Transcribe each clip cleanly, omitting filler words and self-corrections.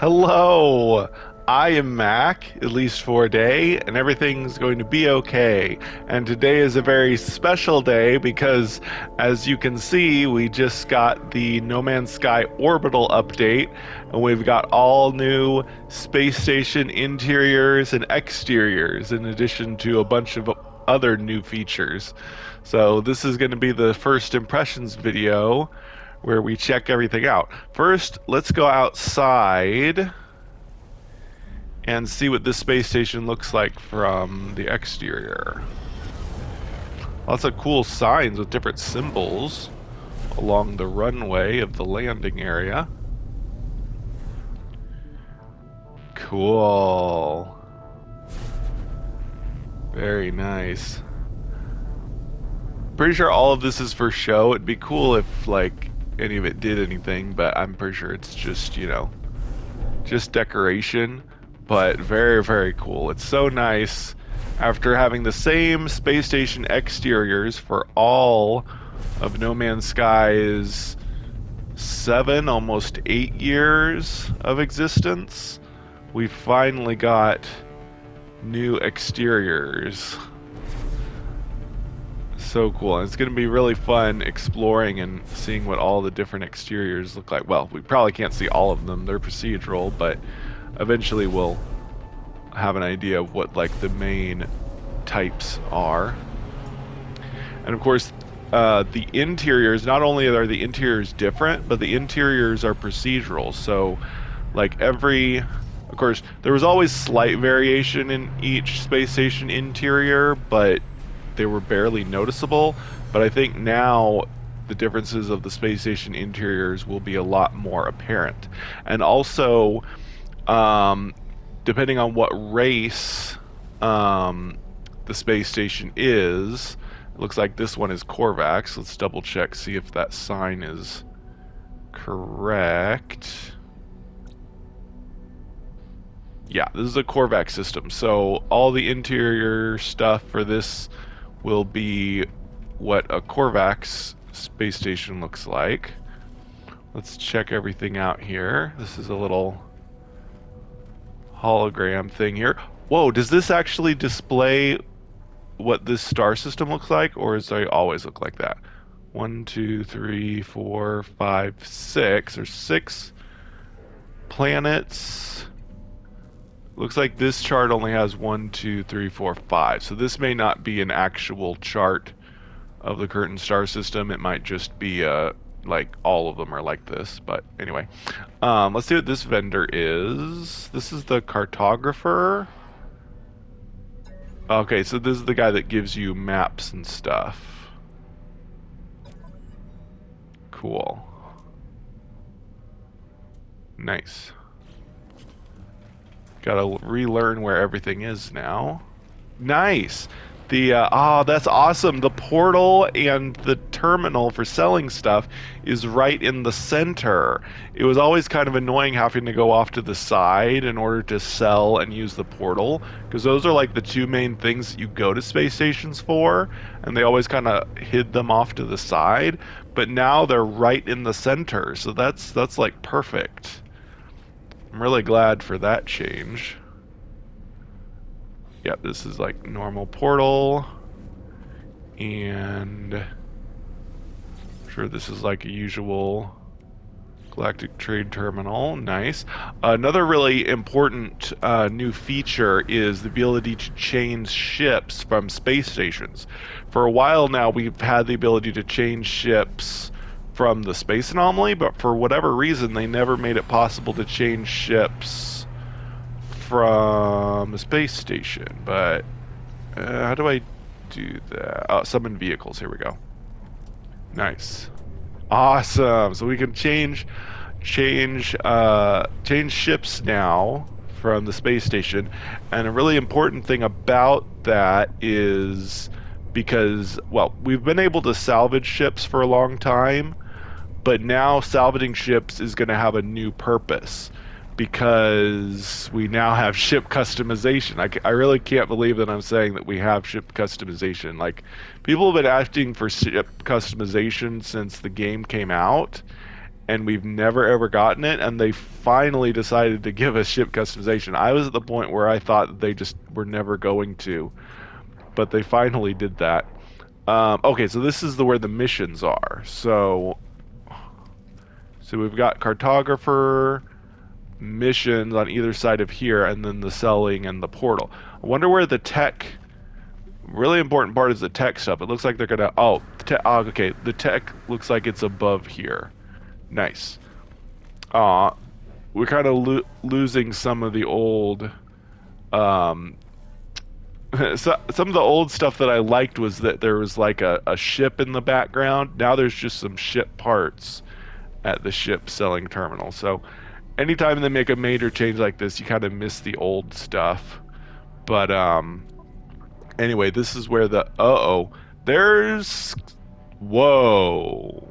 Hello, I am Mac, at least for a day, and everything's going to be okay. And today is a very special day because, as you can see, we just got the No Man's Sky Orbital update, and we've got all new space station interiors and exteriors, in addition to a bunch of other new features. So, this is going to be the first impressions video where we check everything out. First, let's go outside and see what this space station looks like from the exterior. Lots of cool signs with different symbols along the runway of the landing area. Cool. Very nice. Pretty sure all of this is for show. It'd be cool if, like, any of it did anything, but I'm pretty sure it's just, just decoration. But very, very cool. It's so nice after having the same space station exteriors for all of No Man's Sky's 7, almost 8 years of existence. We finally got new exteriors. So cool. And it's going to be really fun exploring and seeing what all the different exteriors look like. Well, we probably can't see all of them. They're procedural, but eventually we'll have an idea of what like the main types are. And of course, the interiors, not only are the interiors different, but the interiors are procedural. So like of course, there was always slight variation in each space station interior, but they were barely noticeable. But I think now the differences of the space station interiors will be a lot more apparent. And also, depending on what race the space station is, it looks like this one is Korvax. Let's double check, see if that sign is correct. Yeah, this is a Korvax system. So all the interior stuff for this will be what a Korvax space station looks like. Let's check everything out here. This is a little hologram thing here. Whoa, does this actually display what this star system looks like, or does it always look like that? 1, 2, 3, 4, 5, 6. There's 6 planets. Looks like this chart only has 1, 2, 3, 4, 5. So this may not be an actual chart of the current star system. It might just be like all of them are like this. But anyway, let's see what this vendor is. This is the Cartographer. Okay, so this is the guy that gives you maps and stuff. Cool. Nice. Gotta relearn where everything is now. Nice. That's awesome. The portal and the terminal for selling stuff is right in the center. It was always kind of annoying having to go off to the side in order to sell and use the portal, because those are like the two main things that you go to space stations for, and they always kind of hid them off to the side. But now they're right in the center, so that's like perfect. I'm really glad for that change. Yep, this is like normal portal. And I'm sure this is like a usual galactic trade terminal. Nice. Another really important new feature is the ability to change ships from space stations. For a while now, we've had the ability to change ships from the space anomaly, but for whatever reason, they never made it possible to change ships from a space station. But how do I do that? Oh, summon vehicles. Here we go. Nice. Awesome. So we can change ships now from the space station. And a really important thing about that is because, well, we've been able to salvage ships for a long time, but now salvaging ships is going to have a new purpose because we now have ship customization. I really can't believe that I'm saying that we have ship customization. Like, people have been asking for ship customization since the game came out, and we've never ever gotten it, and they finally decided to give us ship customization. I was at the point where I thought they just were never going to, but they finally did that. Okay, so this is where the missions are. So we've got Cartographer, missions on either side of here, and then the selling and the portal. I wonder where the tech. Really important part is the tech stuff. It looks like they're gonna. Okay. The tech looks like it's above here. Nice. We're kind of losing some of the old. Um, some of the old stuff that I liked was that there was like a ship in the background. Now there's just some ship parts at the ship selling terminal. So anytime they make a major change like this, you kind of miss the old stuff. But anyway, this is where the there's whoa.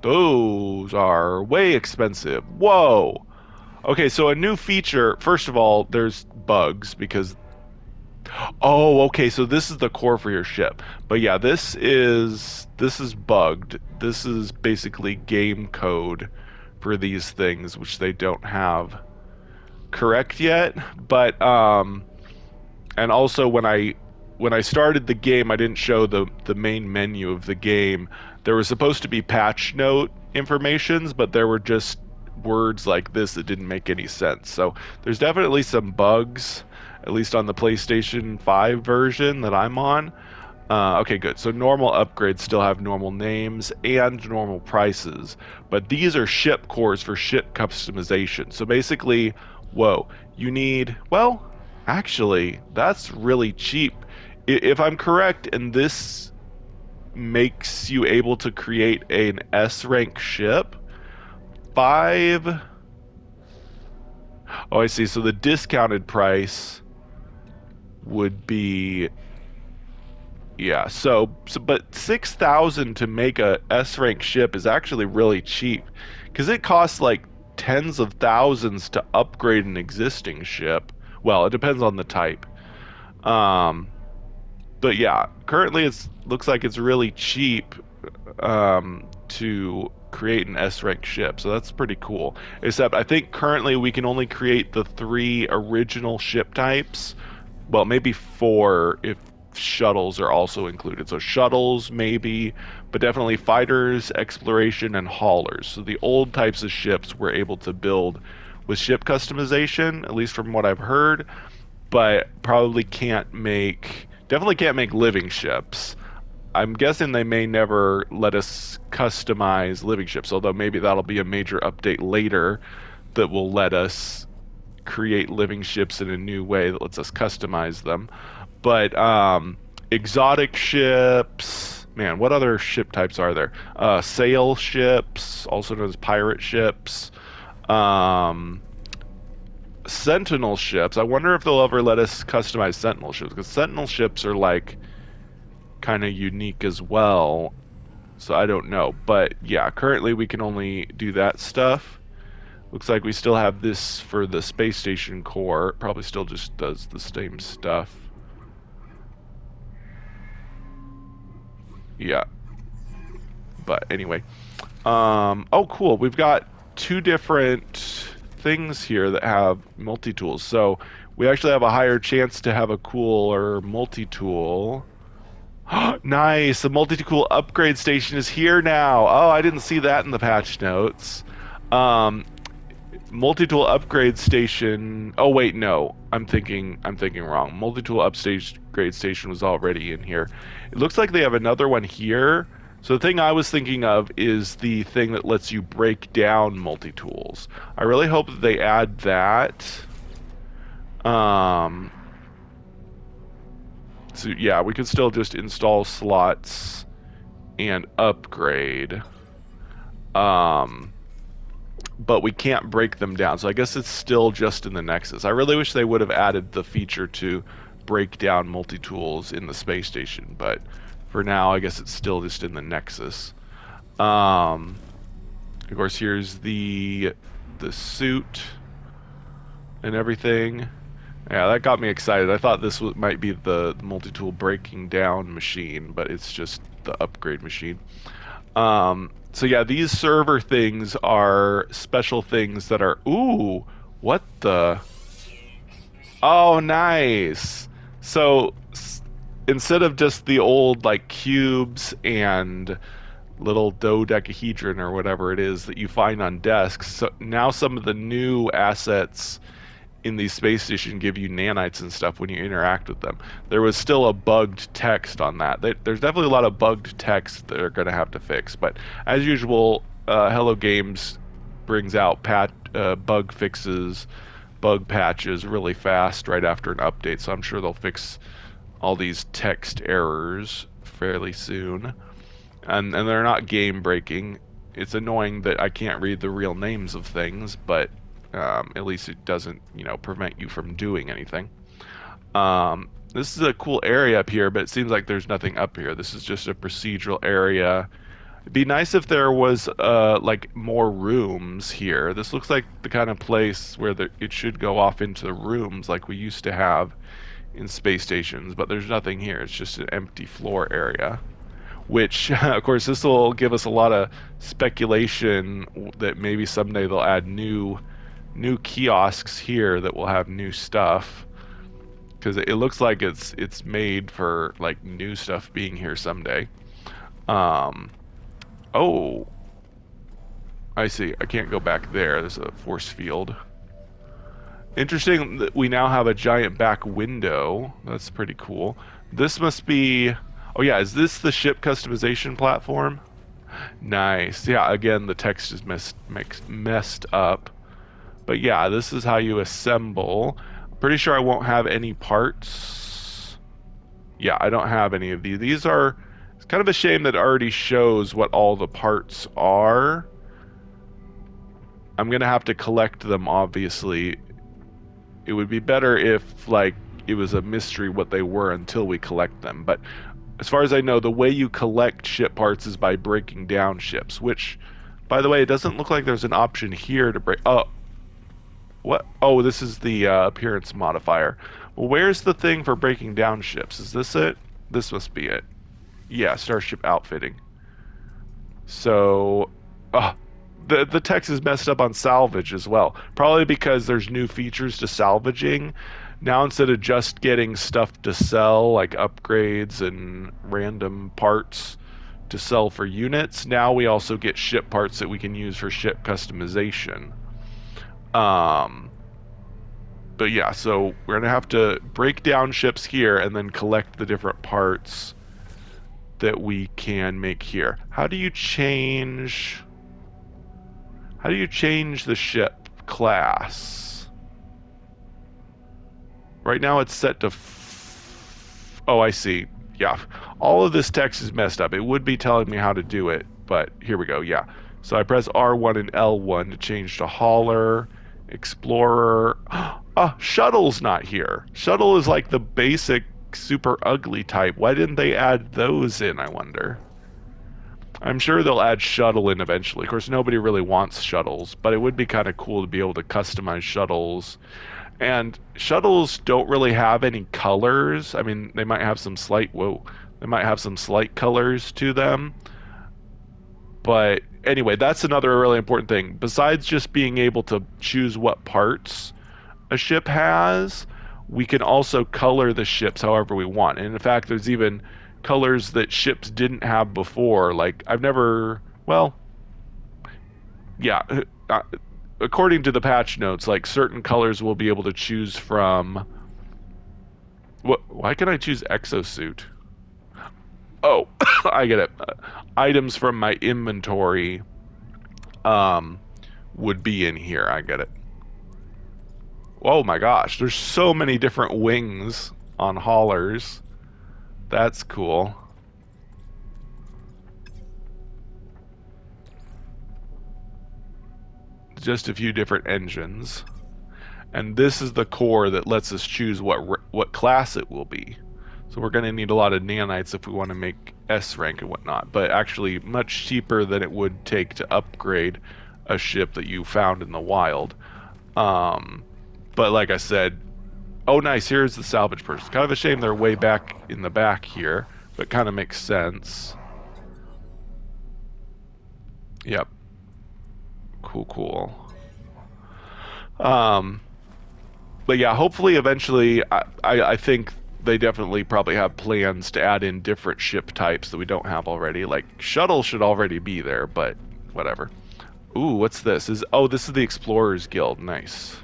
Those are way expensive. Whoa. Okay, so a new feature, first of all, there's bugs because okay, so this is the core for your ship. But yeah, this is bugged. This is basically game code for these things which they don't have correct yet, but and also when I started the game, I didn't show the main menu of the game. There was supposed to be patch note informations, but there were just words like this that didn't make any sense. So there's definitely some bugs, at least on the PlayStation 5 version that I'm on. Okay, good. So normal upgrades still have normal names and normal prices, but these are ship cores for ship customization. So basically, whoa, you need, well, actually, that's really cheap. If I'm correct, and this makes you able to create an S rank ship, five. Oh, I see. So the discounted price would be, yeah. So but 6,000 to make a S rank ship is actually really cheap, because it costs like tens of thousands to upgrade an existing ship. Well, it depends on the type. Um, but yeah, currently it looks like it's really cheap to create an S rank ship, so that's pretty cool. Except I think currently we can only create the 3 original ship types. Well, maybe 4 if shuttles are also included. So shuttles maybe, but definitely fighters, exploration, and haulers. So the old types of ships we're able to build with ship customization, at least from what I've heard, but definitely can't make living ships. I'm guessing they may never let us customize living ships, although maybe that'll be a major update later that will let us create living ships in a new way that lets us customize them. But exotic ships, man, what other ship types are there? Sail ships, also known as pirate ships. Um, Sentinel ships. I wonder if they'll ever let us customize Sentinel ships, because Sentinel ships are like kind of unique as well. So I don't know. But yeah, currently we can only do that stuff. Looks like we still have this for the space station core. It probably still just does the same stuff. Yeah. But anyway. Oh cool. We've got 2 different things here that have multi-tools. So we actually have a higher chance to have a cooler multi-tool. Nice. The multi-tool upgrade station is here now. Oh, I didn't see that in the patch notes. Um, multi-tool upgrade station. Oh wait, no. I'm thinking wrong. Multi-tool upgrade station was already in here. It looks like they have another one here. So the thing I was thinking of is the thing that lets you break down multi-tools. I really hope that they add that. So yeah, we could still just install slots and upgrade. But we can't break them down. So I guess it's still just in the Nexus. I really wish they would have added the feature to break down multi-tools in the space station, but for now, I guess it's still just in the Nexus. Of course, here's the suit and everything. Yeah, that got me excited. I thought this might be the multi-tool breaking down machine, but it's just the upgrade machine. So yeah, these server things are special things that are. Ooh, what the? Oh, nice. So instead of just the old like cubes and little dodecahedron or whatever it is that you find on desks, so now some of the new assets in these space stations give you nanites and stuff when you interact with them. There was still a bugged text on that. There's definitely a lot of bugged text that are going to have to fix, but as usual, Hello Games brings out bug fixes, bug patches really fast right after an update, so I'm sure they'll fix all these text errors fairly soon. And they're not game breaking. It's annoying that I can't read the real names of things, but at least it doesn't, prevent you from doing anything. This is a cool area up here, but it seems like there's nothing up here. This is just a procedural area. It'd be nice if there was like more rooms here. This looks like the kind of place where it should go off into the rooms like we used to have in space stations, but there's nothing here. It's just an empty floor area. Which, of course, this will give us a lot of speculation that maybe someday they'll add new kiosks here that will have new stuff. Because it looks like it's made for like new stuff being here someday. Um, oh, I see. I can't go back there. There's a force field. Interesting that we now have a giant back window. That's pretty cool. This must be... Oh yeah, is this the ship customization platform? Nice. Yeah, again, the text is messed up. But yeah, this is how you assemble. I'm pretty sure I won't have any parts. Yeah, I don't have any of these. These are... It's kind of a shame that it already shows what all the parts are. I'm gonna have to collect them, obviously. It would be better if, like, it was a mystery what they were until we collect them. But as far as I know, the way you collect ship parts is by breaking down ships, which, by the way, it doesn't look like there's an option here to break... Oh, what? Oh, this is the appearance modifier. Well, where's the thing for breaking down ships? Is this it? This must be it. Yeah, starship outfitting. So, the text is messed up on salvage as well. Probably because there's new features to salvaging. Now instead of just getting stuff to sell, like upgrades and random parts to sell for units, now we also get ship parts that we can use for ship customization. But yeah, so we're gonna have to break down ships here and then collect the different parts that we can make here. How do you change the ship class? Right now it's set to oh, I see. Yeah, all of this text is messed up. It would be telling me how to do it, but here we go. Yeah, so I press R1 and L1 to change to hauler, explorer. Shuttle's not here. Shuttle is like the basic super ugly type. Why didn't they add those in, I wonder? I'm sure they'll add shuttle in eventually. Of course, nobody really wants shuttles, but it would be kind of cool to be able to customize shuttles. And shuttles don't really have any colors. I mean, they might have some slight, they might have some slight colors to them. But anyway, that's another really important thing. Besides just being able to choose what parts a ship has, we can also color the ships however we want. And in fact, there's even colors that ships didn't have before. Like, I've never, well, yeah, according to the patch notes, like certain colors we'll be able to choose from. Why can I choose exosuit? Oh, I get it. Items from my inventory would be in here. I get it. Oh my gosh, there's so many different wings on haulers. That's cool. Just a few different engines. And this is the core that lets us choose what class it will be. So we're going to need a lot of nanites if we want to make S rank and whatnot, but actually much cheaper than it would take to upgrade a ship that you found in the wild. But like I said, oh nice, here's the salvage person. Kind of a shame they're way back in the back here, but kind of makes sense. Yep. Cool, cool. Um, but yeah, hopefully eventually, I think they definitely probably have plans to add in different ship types that we don't have already. Like shuttle should already be there, but whatever. Ooh, what's this? This is the Explorers Guild. Nice.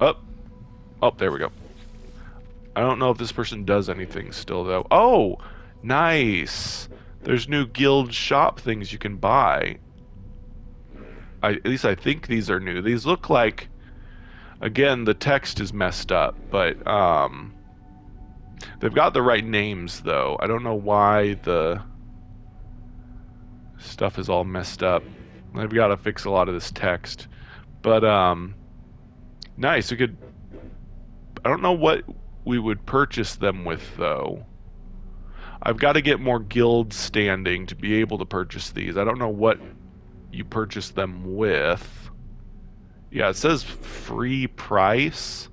Oh, oh, there we go. I don't know if this person does anything still though. Oh, nice. There's new guild shop things you can buy. At least I think these are new. These look like, again, the text is messed up, but they've got the right names though. I don't know why the stuff is all messed up. I've got to fix a lot of this text. But nice. We could, I don't know what we would purchase them with though. I've got to get more guild standing to be able to purchase these. I don't know what you purchase them with. Yeah, it says free price,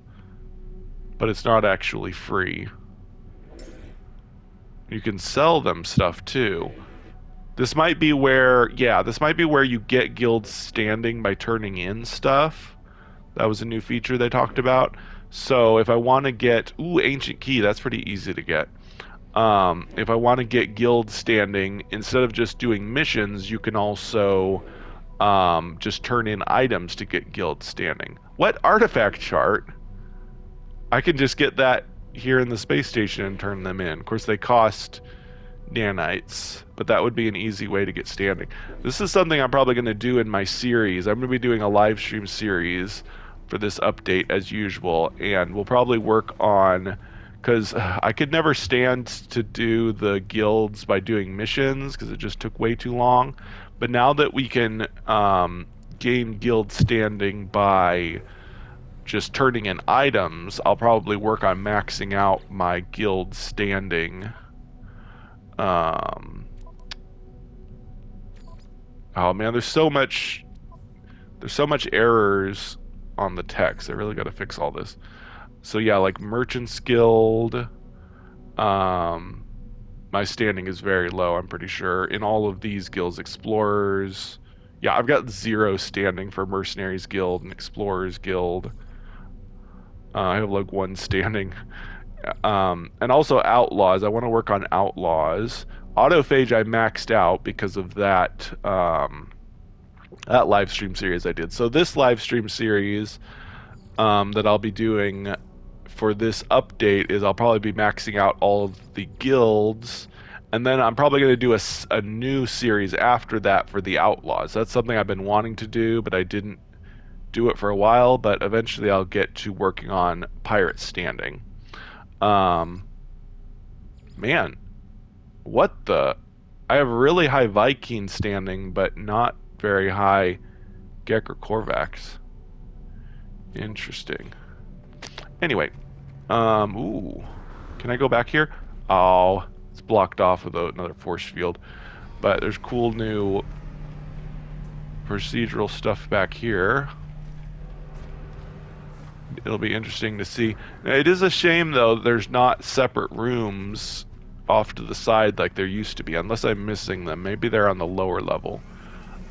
but it's not actually free. You can sell them stuff too. This might be where, yeah, this might be where you get guild standing by turning in stuff. That was a new feature they talked about. So if I want to get, ooh, ancient key, that's pretty easy to get. If I want to get guild standing, instead of just doing missions, you can also just turn in items to get guild standing. What artifact chart? I can just get that here in the space station and turn them in. Of course, they cost nanites, but that would be an easy way to get standing. This is something I'm probably going to do in my series. I'm going to be doing a live stream series for this update as usual, and we'll probably work on, because I could never stand to do the guilds by doing missions because it just took way too long. But now that we can gain guild standing by just turning in items, I'll probably work on maxing out my guild standing. Um, oh man, there's so much errors on the text. I really got to fix all this. So yeah, like Merchants Guild, um, my standing is very low, I'm pretty sure. In all of these guilds, Explorers, yeah, I've got 0 standing for Mercenaries Guild and Explorers Guild. I have like 1 standing. And also Outlaws. I want to work on Outlaws. Autophage I maxed out because of that live stream series I did. So this live stream series that I'll be doing for this update is I'll probably be maxing out all of the guilds, and then I'm probably going to do a new series after that for the Outlaws. That's something I've been wanting to do, but I didn't do it for a while, but eventually I'll get to working on Pirate Standing. Man, what the? I have really high Viking standing, but not very high Gekker Korvax. Interesting. Anyway, ooh, can I go back here? Oh, it's blocked off with another force field. But there's cool new procedural stuff back here. It'll be interesting to see. It is a shame though there's not separate rooms off to the side like there used to be, unless I'm missing them. Maybe they're on the lower level.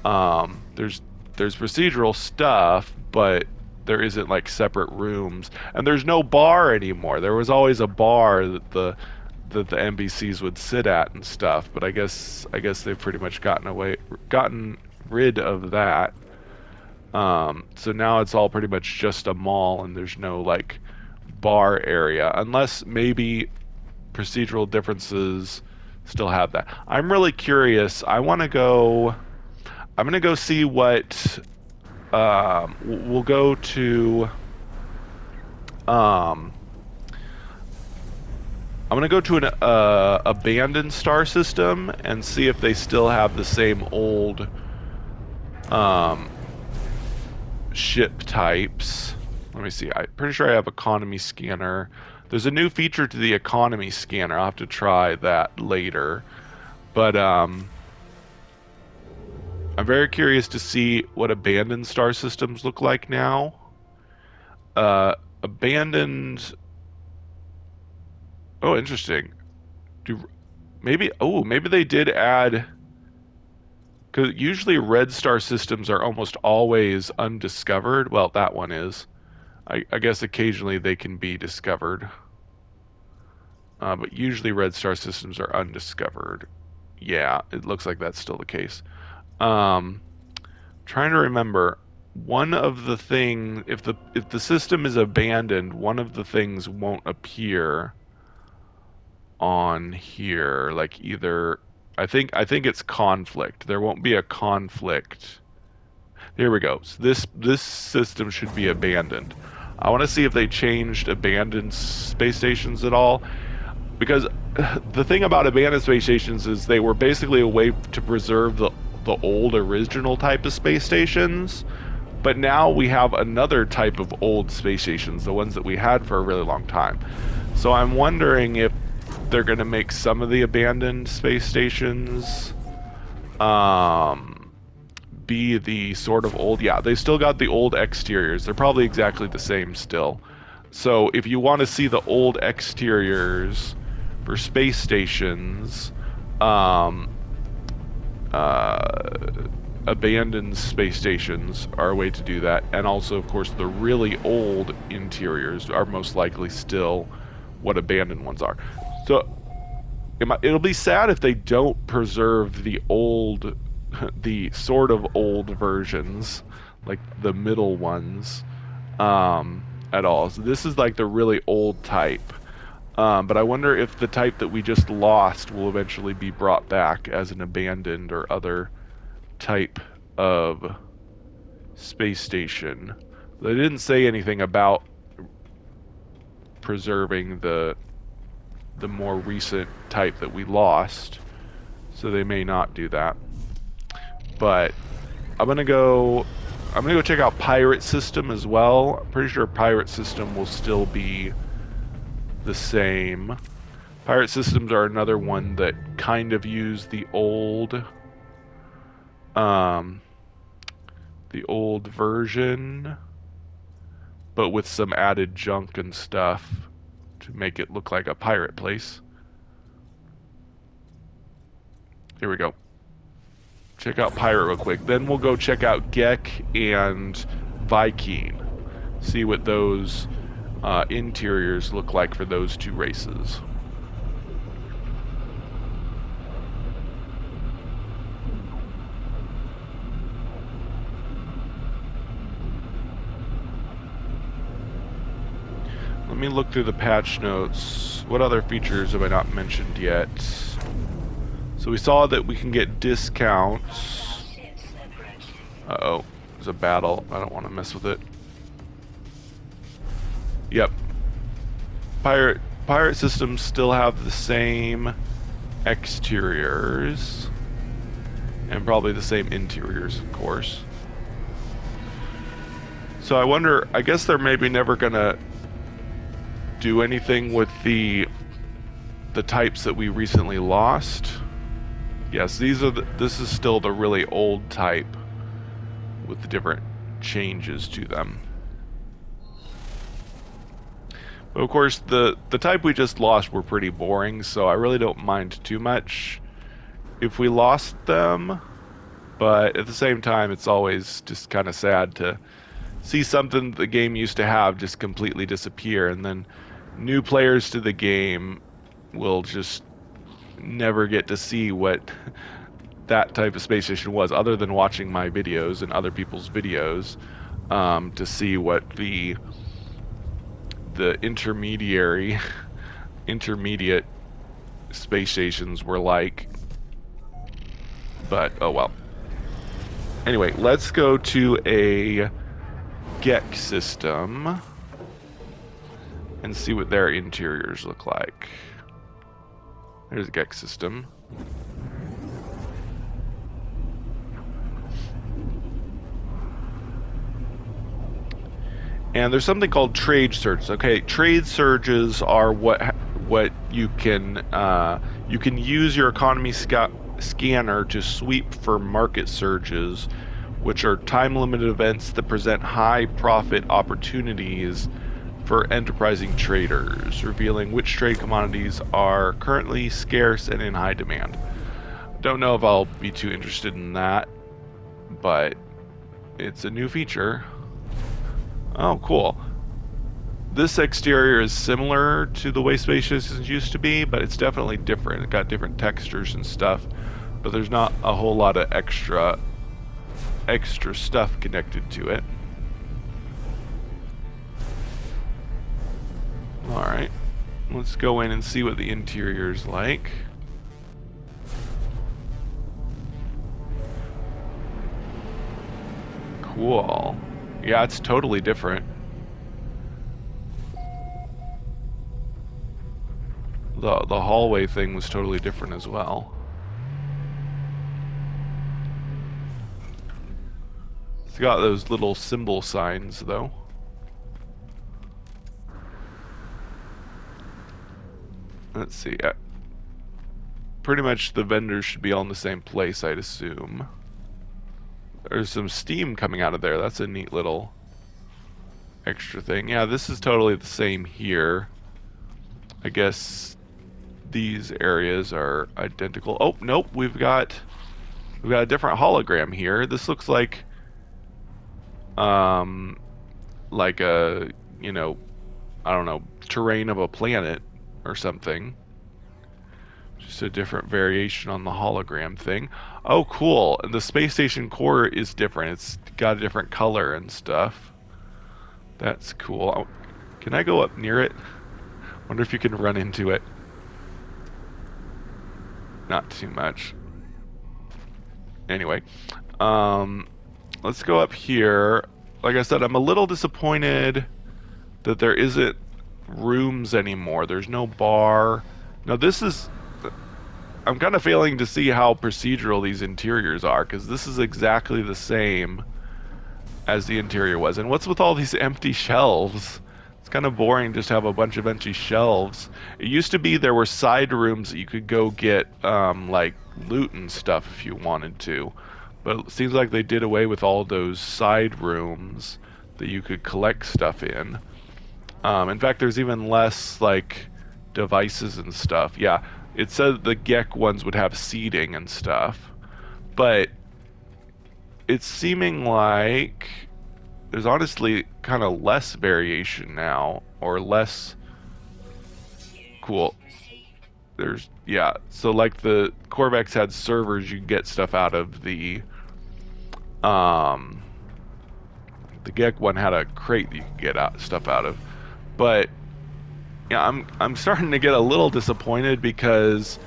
There's procedural stuff, but there isn't like separate rooms, and there's no bar anymore. There was always a bar that the NPCs would sit at and stuff, but I guess they've pretty much gotten rid of that. So now it's all pretty much just a mall, and there's no like bar area, unless maybe procedural differences still have that. I'm really curious. I'm gonna go see what. We'll go to. I'm gonna go to an abandoned star system and see if they still have the same old ship types. Let me see. I'm pretty sure I have economy scanner. There's a new feature to the economy scanner. I'll have to try that later. But I'm very curious to see what abandoned star systems look like now. Abandoned. Oh, interesting. Maybe they did add. Because usually red star systems are almost always undiscovered. Well, that one is. I guess occasionally they can be discovered. But usually red star systems are undiscovered. Yeah, it looks like that's still the case. Um, trying to remember, one of the things, if the system is abandoned, one of the things won't appear on here. Like either, I think it's conflict. There won't be a conflict. Here we go. So this system should be abandoned. I want to see if they changed abandoned space stations at all, because the thing about abandoned space stations is they were basically a way to preserve the old original type of space stations, but now we have another type of old space stations, the ones that we had for a really long time. So I'm wondering if they're going to make some of the abandoned space stations be the sort of old. Yeah, they still got the old exteriors. They're probably exactly the same still. So if you want to see the old exteriors for space stations, abandoned space stations are a way to do that. And also, of course, the really old interiors are most likely still what abandoned ones are. So it'll be sad if they don't preserve the old, the sort of old versions, like the middle ones, at all. So this is like the really old type. But I wonder if the type that we just lost will eventually be brought back as an abandoned or other type of space station. They didn't say anything about preserving the more recent type that we lost, so they may not do that. But I'm gonna go check out Pirate System as well. I'm pretty sure Pirate System will still be the same. Pirate Systems are another one that kind of use the old version, but with some added junk and stuff to make it look like a pirate place. Here we go. Check out Pirate real quick. Then we'll go check out Gek and Viking. See what those interiors look like for those two races. Let me look through the patch notes. What other features have I not mentioned yet? So we saw that we can get discounts. Uh-oh, there's a battle. I don't want to mess with it. Yep. Pirate systems still have the same exteriors. And probably the same interiors, of course. So I wonder, I guess they're maybe never gonna do anything with the types that we recently lost. Yes, this is still the really old type with the different changes to them. But of course, the type we just lost were pretty boring, so I really don't mind too much if we lost them. But at the same time, it's always just kind of sad to see something the game used to have just completely disappear, and then new players to the game will just never get to see what that type of space station was, other than watching my videos and other people's videos, to see what the intermediate space stations were like. But oh well. Anyway, let's go to a Gek system and see what their interiors look like. There's a Gek system. And there's something called trade surges. Okay, trade surges are what you can use your economy scanner to sweep for market surges, which are time-limited events that present high profit opportunities for enterprising traders, revealing which trade commodities are currently scarce and in high demand. Don't know if I'll be too interested in that, but it's a new feature. Oh, cool. This exterior is similar to the way space stations used to be, but it's definitely different. It got different textures and stuff, but there's not a whole lot of extra stuff connected to it. Alright, let's go in and see what the interior is like. Cool. Yeah, it's totally different. The hallway thing was totally different as well. It's got those little symbol signs, though. Let's see. Pretty much the vendors should be all in the same place, I'd assume. There's some steam coming out of there. That's a neat little extra thing. Yeah, this is totally the same here. I guess these areas are identical. Oh, nope, we've got a different hologram here. This looks like a, you know, I don't know, terrain of a planet or something. Just a different variation on the hologram thing. Oh, cool. And the space station core is different. It's got a different color and stuff. That's cool. Oh, can I go up near it? Wonder if you can run into it. Not too much. Anyway, let's go up here. Like I said, I'm a little disappointed that there isn't rooms anymore. There's no bar. Now this is... I'm kind of failing to see how procedural these interiors are, because this is exactly the same as the interior was. And what's with all these empty shelves? It's kind of boring just to have a bunch of empty shelves. It used to be there were side rooms that you could go get like loot and stuff if you wanted to. But it seems like they did away with all those side rooms that you could collect stuff in. In fact, there's even less like devices and stuff. Yeah, it said the GEC ones would have seating and stuff, but it's seeming like there's honestly kind of less variation now, or less. Cool. There's, yeah, so like the Corvex had servers, you get stuff out of the GEC one had a crate that you could get stuff out of. But yeah, I'm starting to get a little disappointed because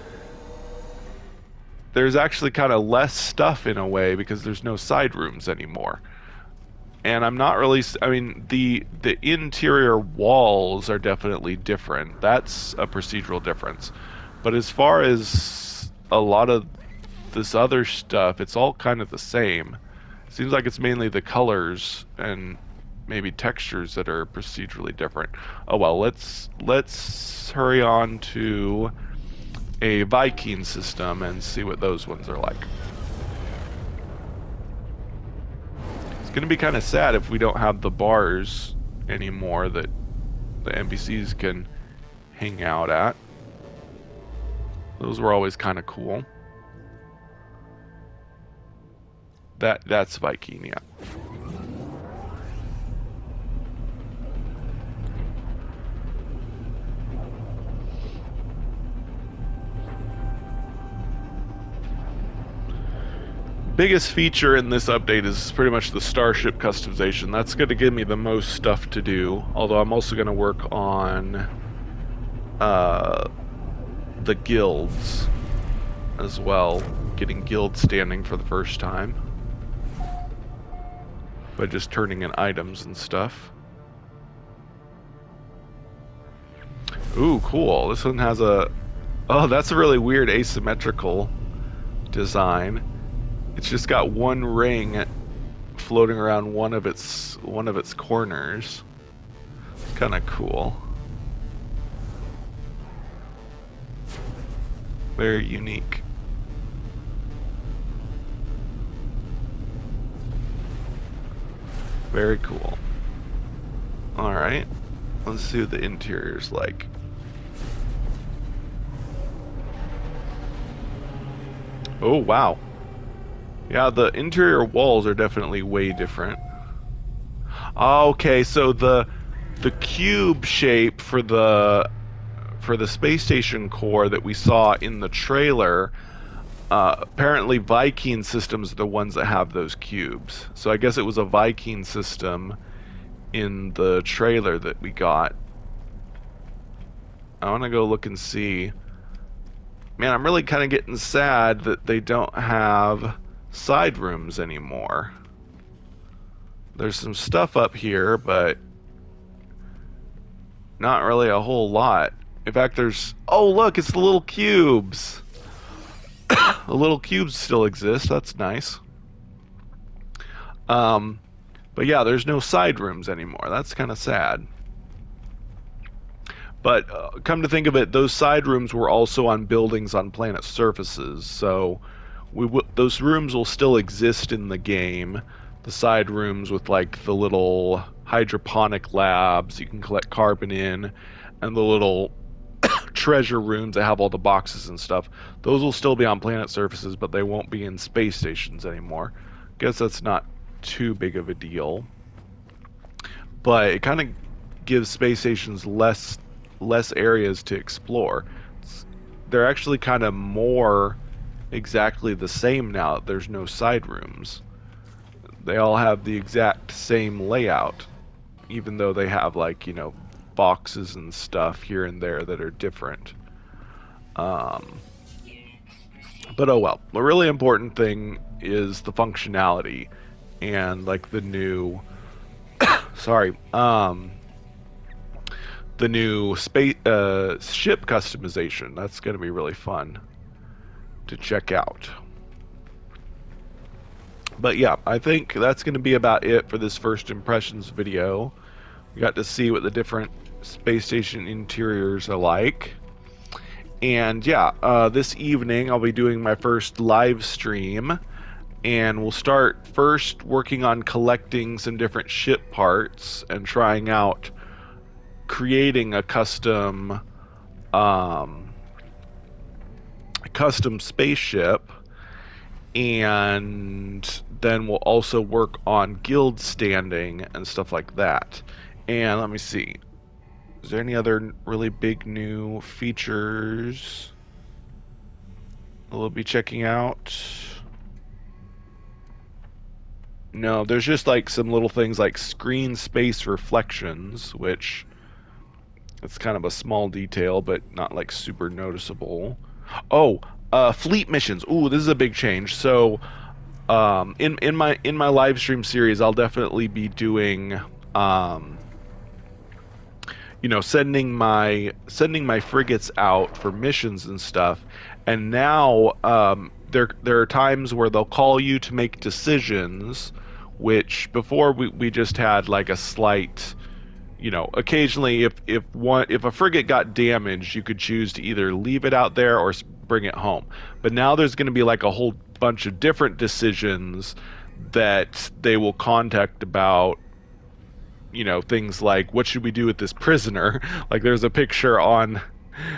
there's actually kind of less stuff in a way, because there's no side rooms anymore. And I'm not really, I mean, the interior walls are definitely different. That's a procedural difference. But as far as a lot of this other stuff, it's all kind of the same. Seems like it's mainly the colors and maybe textures that are procedurally different. Oh well, let's hurry on to a Viking system and see what those ones are like. It's gonna be kind of sad if we don't have the bars anymore that the NPCs can hang out at. Those were always kind of cool. That's Viking, yeah. Biggest feature in this update is pretty much the starship customization. That's going to give me the most stuff to do, although I'm also going to work on the guilds as well, getting guild standing for the first time by just turning in items and stuff. Ooh, cool. This one has a... Oh, that's a really weird asymmetrical design. It's just got one ring floating around one of its corners. It's kind of cool. Very unique. Very cool. Alright. Let's see what the interior's like. Oh, wow. Yeah, the interior walls are definitely way different. Okay, so the cube shape for the space station core that we saw in the trailer, apparently Viking systems are the ones that have those cubes. So I guess it was a Viking system in the trailer that we got. I want to go look and see. Man, I'm really kind of getting sad that they don't have side rooms anymore. There's some stuff up here, but not really a whole lot. In fact, there's... Oh, look, it's the little cubes. The little cubes still exist. That's nice. Um, but yeah, there's no side rooms anymore. That's kind of sad. But come to think of it, those side rooms were also on buildings on planet surfaces, so those rooms will still exist in the game. The side rooms with like the little hydroponic labs you can collect carbon in, and the little treasure rooms that have all the boxes and stuff. Those will still be on planet surfaces, but they won't be in space stations anymore. Guess that's not too big of a deal. But it kind of gives space stations less areas to explore. They're actually kind of more exactly the same now. There's no side rooms. They all have the exact same layout, even though they have like, boxes and stuff here and there that are different. Um, but oh well. The really important thing is the functionality and like the new sorry, the new space ship customization. That's going to be really fun to check out. But yeah, I think that's going to be about it for this first impressions video. We got to see what the different space station interiors are like. And yeah, this evening I'll be doing my first live stream, and we'll start first working on collecting some different ship parts and trying out creating a um, custom spaceship, and then we'll also work on guild standing and stuff like that. And let me see. Is there any other really big new features we'll be checking out? No, there's just like some little things like screen space reflections, which it's kind of a small detail, but not like super noticeable. Oh, fleet missions. Ooh, this is a big change. So, in my live stream series, I'll definitely be doing sending my frigates out for missions and stuff. And now there are times where they'll call you to make decisions, which before we just had like a slight, occasionally if a frigate got damaged, you could choose to either leave it out there or bring it home. But now there's going to be like a whole bunch of different decisions that they will contact about, things like what should we do with this prisoner. Like there's a picture on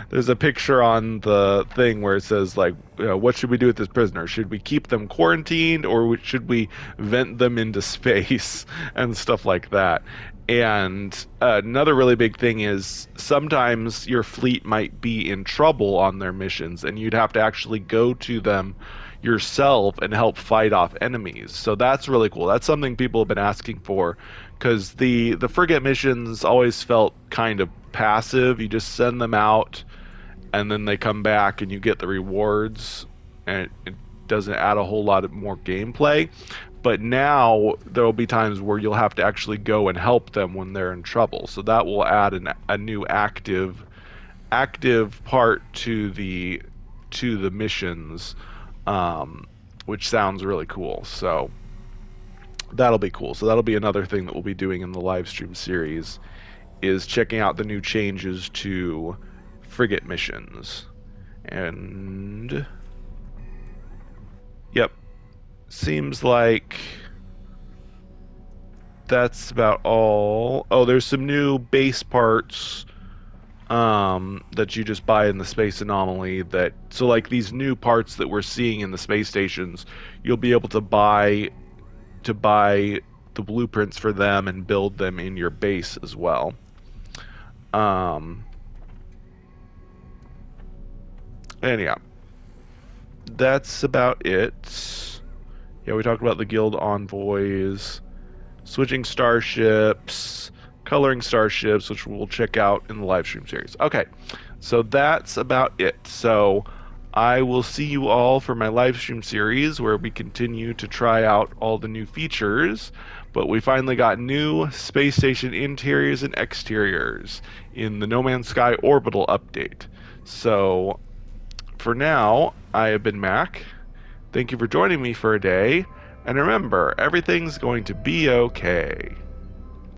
the thing where it says like, what should we do with this prisoner? Should we keep them quarantined, or should we vent them into space and stuff like that? And another really big thing is sometimes your fleet might be in trouble on their missions, and you'd have to actually go to them yourself and help fight off enemies. So that's really cool. That's something people have been asking for, because the frigate missions always felt kind of passive. You just send them out, and then they come back, and you get the rewards, and it doesn't add a whole lot of more gameplay. But now there will be times where you'll have to actually go and help them when they're in trouble. So that will add a new active part to the missions, which sounds really cool. So that'll be cool. So that'll be another thing that we'll be doing in the live stream series, is checking out the new changes to frigate missions. And yep, seems like that's about all. Oh, there's some new base parts that you just buy in the space anomaly. That so like these new parts that we're seeing in the space stations, you'll be able to buy the blueprints for them and build them in your base as well. Um, and yeah, that's about it. Yeah, we talked about the guild envoys, switching starships, coloring starships, which we'll check out in the live stream series. Okay, so that's about it. So I will see you all for my live stream series where we continue to try out all the new features. But we finally got new space station interiors and exteriors in the No Man's Sky Orbital update. So for now, I have been Mac. Thank you for joining me for a day. And remember, everything's going to be okay.